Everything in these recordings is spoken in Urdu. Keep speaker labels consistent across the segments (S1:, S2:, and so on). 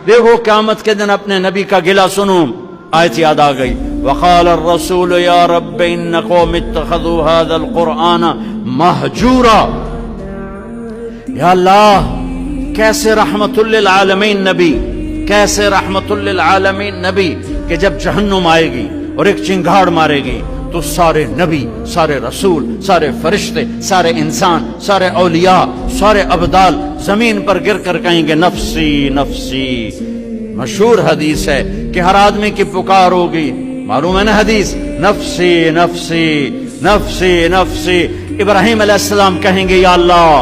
S1: دیکھو قیامت کے دن اپنے نبی کا گلہ سنو. آیت یاد آ گئی. وقال الرسول یا رب ان قوم اتخذوا هذا القرآن مہجورا. یا اللہ کیسے رحمت للعالمین نبی، کیسے رحمت للعالمین نبی کہ جب جہنم آئے گی اور ایک چنگاڑ مارے گی تو سارے نبی، سارے رسول، سارے فرشتے، سارے انسان، سارے اولیاء، سارے ابدال زمین پر گر کر کہیں گے نفسی نفسی. مشہور حدیث ہے کہ ہر آدمی کی پکار ہوگی، معلوم ہے نا حدیث، نفسی نفسی نفسی نفسی. ابراہیم علیہ السلام کہیں گے یا اللہ،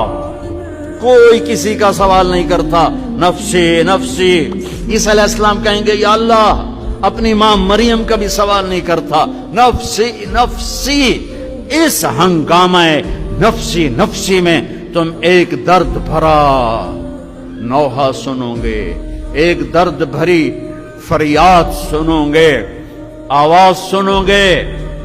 S1: کوئی کسی کا سوال نہیں کرتا، نفسی نفسی. عیسیٰ علیہ السلام کہیں گے یا اللہ، اپنی ماں مریم کا بھی سوال نہیں کرتا، نفسی نفسی. اس ہنگامہ نفسی نفسی میں تم ایک درد بھرا نوحہ سنو گے، ایک درد بھری فریاد سنو گے، آواز سنو گے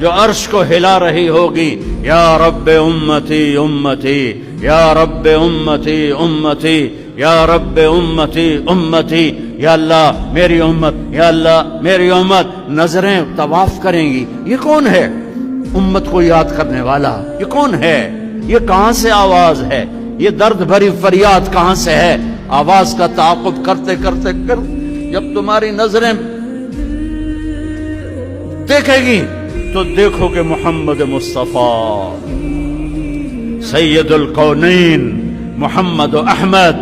S1: جو عرش کو ہلا رہی ہوگی. یا رب امتی امتی، یا رب امتی امتی، یا رب امتی امتی. یا اللہ میری امت، یا اللہ میری امت. نظریں طواف کریں گی، یہ کون ہے امت کو یاد کرنے والا؟ یہ کون ہے؟ یہ کہاں سے آواز ہے؟ یہ درد بھری فریاد کہاں سے ہے؟ آواز کا تعاقب کرتے کرتے جب تمہاری نظریں دیکھے گی تو دیکھو کہ محمد مصطفیٰ سید الکونین محمد احمد،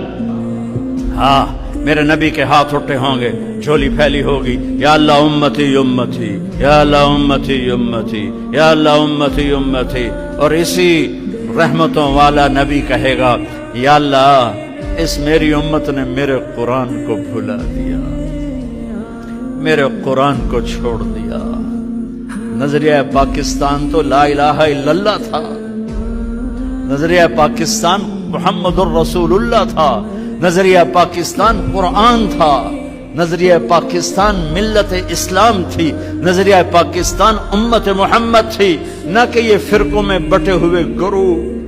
S1: ہاں میرے نبی کے ہاتھ اٹھے ہوں گے، جھولی پھیلی ہوگی، یا اللہ امتی امتی، یا اللہ امتی امتی، یا اللہ امتی امتی. اور اسی رحمتوں والا نبی کہے گا یا اللہ اس میری امت نے میرے قرآن کو بھلا دیا، میرے قرآن کو چھوڑ دیا. نظریہ پاکستان تو لا الہ الا اللہ تھا، نظریہ پاکستان محمد الرسول اللہ تھا، نظریہ پاکستان قرآن تھا، نظریہ پاکستان ملت اسلام تھی، نظریہ پاکستان امت محمد تھی، نہ کہ یہ فرقوں میں بٹے ہوئے گروہ.